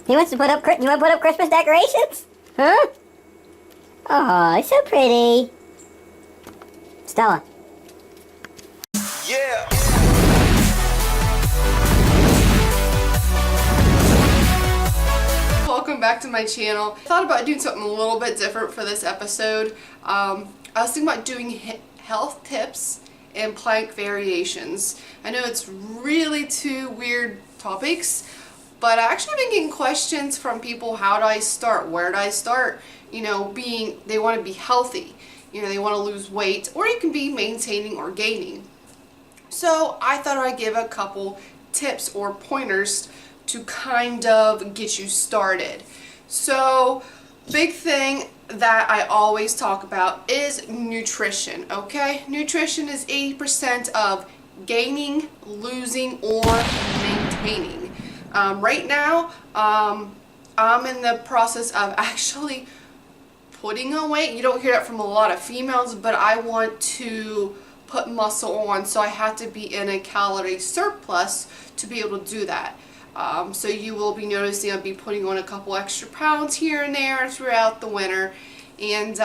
He wants to put up. You want to put up Christmas decorations? Huh? Oh, it's so pretty. Stella. Yeah. Welcome back to my channel. I thought about doing something a little bit different for this episode. I was thinking about doing health tips and plank variations. I know it's really two weird topics, but I actually been getting questions from people. How do I start? Where do I start? You know, they want to be healthy. You know, they want to lose weight, or you can be maintaining or gaining. So I thought I'd give a couple tips or pointers to kind of get you started. So, big thing that I always talk about is nutrition, okay? Nutrition is 80% of gaining, losing, or maintaining. Right now, I'm in the process of actually putting on weight. You don't hear that from a lot of females, but I want to put muscle on, so I have to be in a calorie surplus to be able to do that. So you will be noticing I'll be putting on a couple extra pounds here and there throughout the winter, and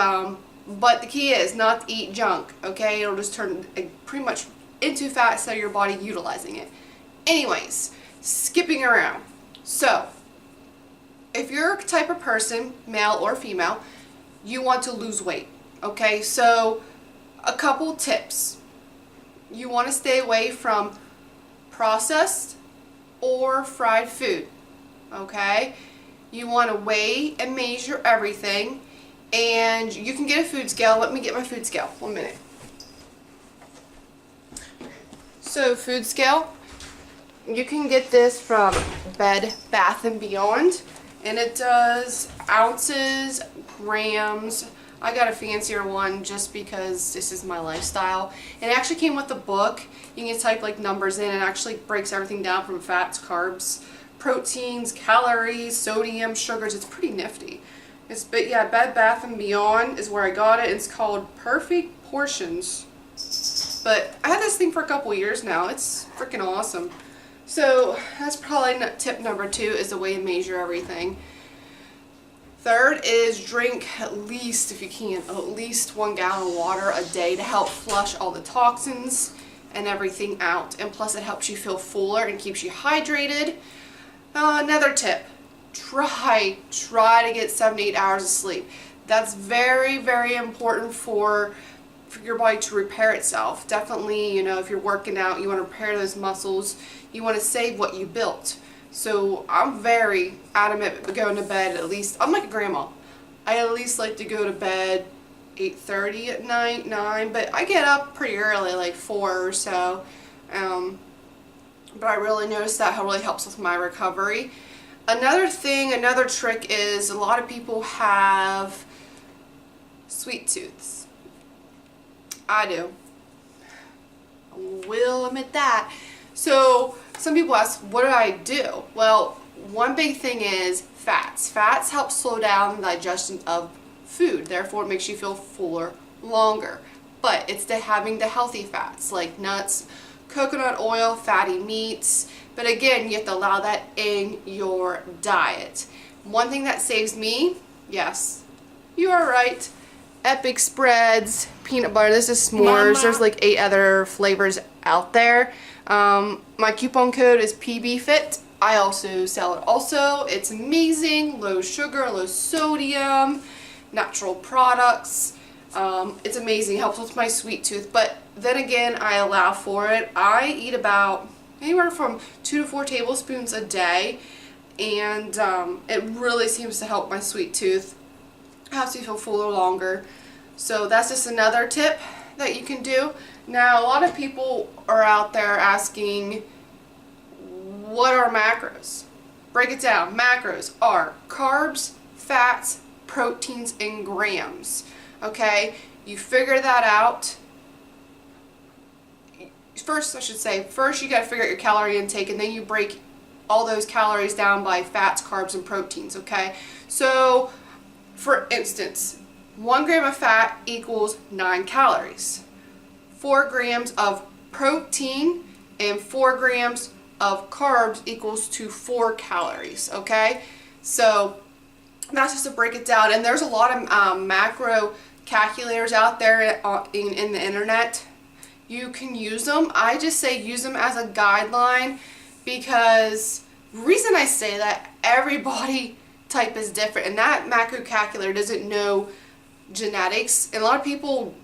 but the key is not to eat junk, okay? It'll just turn pretty much into fat instead of your body utilizing it. Anyways, skipping around. So if you're a type of person, male or female, you want to lose weight, okay? So a couple tips. You want to stay away from processed or fried food, okay? You want to weigh and measure everything, and you can get a food scale. Let me get my food scale. 1 minute. So food scale, you can get this from Bed Bath & Beyond, and it does ounces, grams. I got a fancier one just because this is my lifestyle. And it actually came with the book. You can type like numbers in, and it actually breaks everything down from fats, carbs, proteins, calories, sodium, sugars. It's pretty nifty. But yeah, Bed Bath & Beyond is where I got it. It's called Perfect Portions. But I had this thing for a couple years now. It's freaking awesome. So that's probably tip number 2, is the way to measure everything. Third is drink at least, if you can, at least 1 gallon of water a day to help flush all the toxins and everything out. And plus it helps you feel fuller and keeps you hydrated. Another tip, try to get 7 to 8 hours of sleep. That's very, very important for your body to repair itself. Definitely, you know, if you're working out, you want to repair those muscles. You want to save what you built. So I'm very adamant about going to bed at least. I'm like a grandma. I at least like to go to bed 8:30 at night, 9, but I get up pretty early, like 4 or so. But I really noticed that how really helps with my recovery. Another thing, another trick is a lot of people have sweet tooths. I do. I will admit that. So some people ask, what do I do? Well, one big thing is fats. Fats help slow down the digestion of food. Therefore, it makes you feel fuller longer. But it's having the healthy fats like nuts, coconut oil, fatty meats. But again, you have to allow that in your diet. One thing that saves me, yes, you are right, Epic Spreads, peanut butter. This is s'mores. Mama. There's like 8 other flavors out there. My coupon code is PBFIT. I also sell it also. It's amazing. Low sugar, low sodium, natural products. It's amazing. Helps with my sweet tooth. But then again, I allow for it. I eat about anywhere from 2 to 4 tablespoons a day. And it really seems to help my sweet tooth. Helps you feel fuller longer. So that's just another tip that you can do. Now, a lot of people are out there asking, what are macros? Break it down. Macros are carbs, fats, proteins, and grams. Okay? You figure that out. First, you got to figure out your calorie intake, and then you break all those calories down by fats, carbs, and proteins. Okay? So, for instance, 1 gram of fat equals 9 calories. 4 grams of protein and 4 grams of carbs equals to 4 calories, okay? So that's just to break it down. And there's a lot of macro calculators out there in the internet. You can use them. I just say use them as a guideline, because the reason I say that, everybody type is different, and that macro calculator doesn't know genetics. And a lot of people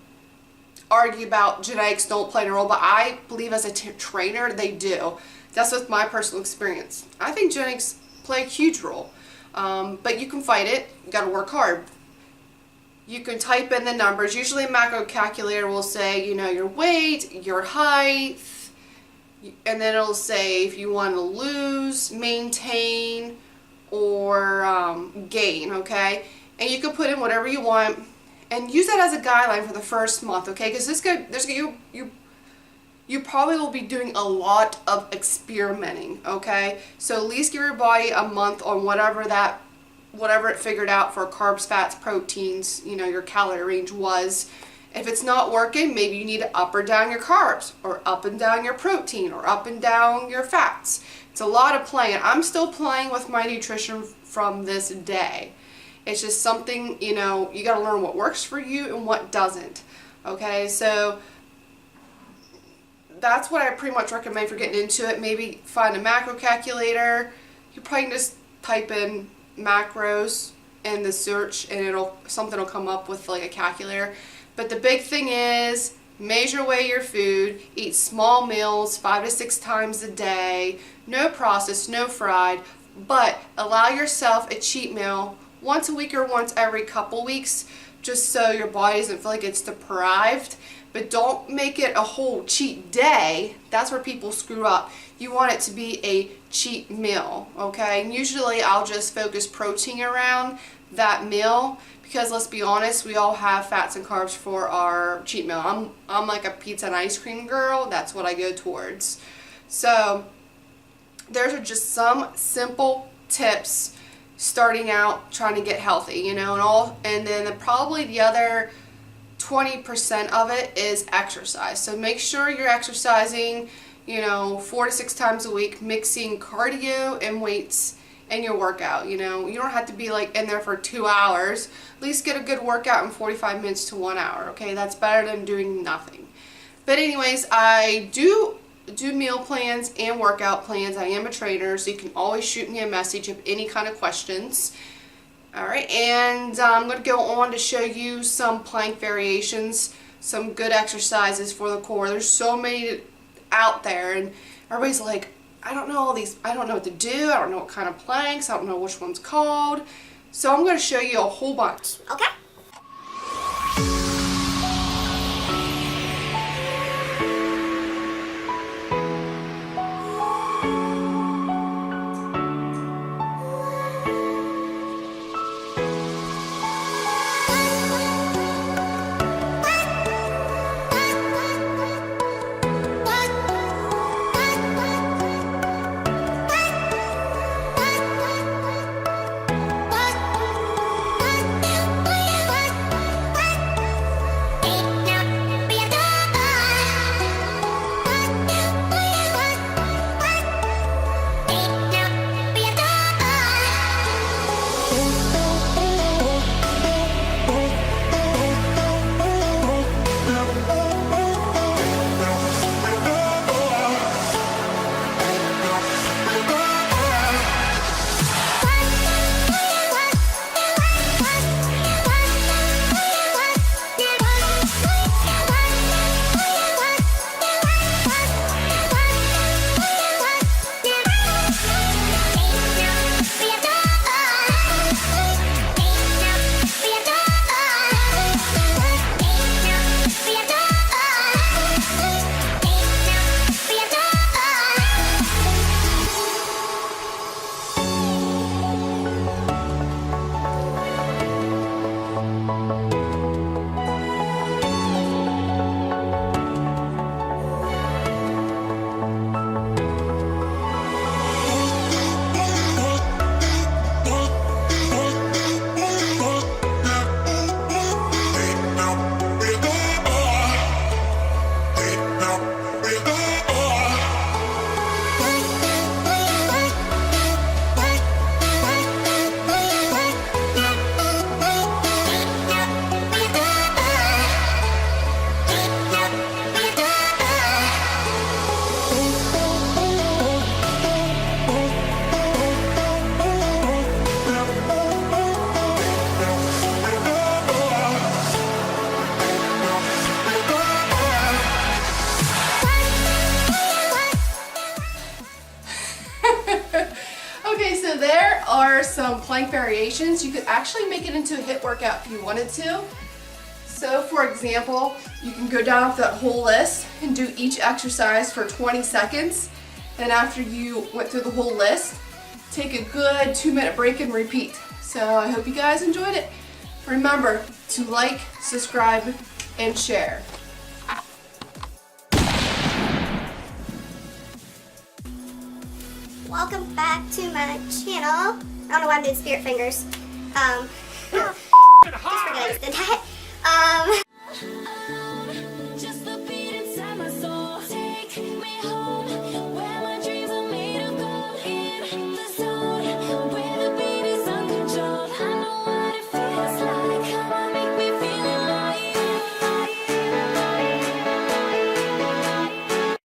argue about genetics don't play a role, but I believe as a trainer they do. That's with my personal experience. I think genetics play a huge role, but you can fight it. You got to work hard. You can type in the numbers. Usually a macro calculator will say, you know, your weight, your height, and then it'll say if you want to lose, maintain, or gain, okay? And you can put in whatever you want and use that as a guideline for the first month, okay? Because you probably will be doing a lot of experimenting, okay? So at least give your body a month on whatever it figured out for carbs, fats, proteins, you know, your calorie range was. If it's not working, maybe you need to up or down your carbs, or up and down your protein, or up and down your fats. It's a lot of playing. I'm still playing with my nutrition from this day. It's just something, you know, you got to learn what works for you and what doesn't. Okay, so that's what I pretty much recommend for getting into it. Maybe find a macro calculator. You probably can just type in macros in the search and something will come up with like a calculator. But the big thing is measure weigh your food, eat small meals 5 to 6 times a day, no processed, no fried, but allow yourself a cheat meal once a week or once every couple weeks, just so your body doesn't feel like it's deprived. But don't make it a whole cheat day. That's where people screw up. You want it to be a cheat meal, okay? And usually I'll just focus protein around that meal, because let's be honest, we all have fats and carbs for our cheat meal. I'm like a pizza and ice cream girl. That's what I go towards. So there's just some simple tips starting out trying to get healthy, you know, and then probably the other 20% of it is exercise. So make sure you're exercising, you know, 4 to 6 times a week, mixing cardio and weights in your workout. You know, you don't have to be like in there for 2 hours. At least get a good workout in 45 minutes to 1 hour, okay? That's better than doing nothing. But anyways, I do meal plans and workout plans. I am a trainer, so you can always shoot me a message if any kind of questions. Alright, and I'm going to go on to show you some plank variations, some good exercises for the core. There's so many out there, and everybody's like, I don't know all these, I don't know what to do, I don't know what kind of planks, I don't know which one's called. So I'm going to show you a whole bunch. Okay. there are some plank variations. You could actually make it into a HIIT workout if you wanted to. So for example, you can go down that whole list and do each exercise for 20 seconds. And after you went through the whole list, take a good 2-minute break and repeat. So I hope you guys enjoyed it. Remember to like, subscribe, and share. Welcome back to my channel. I don't know why I'm doing spirit fingers. Just forget I just did that.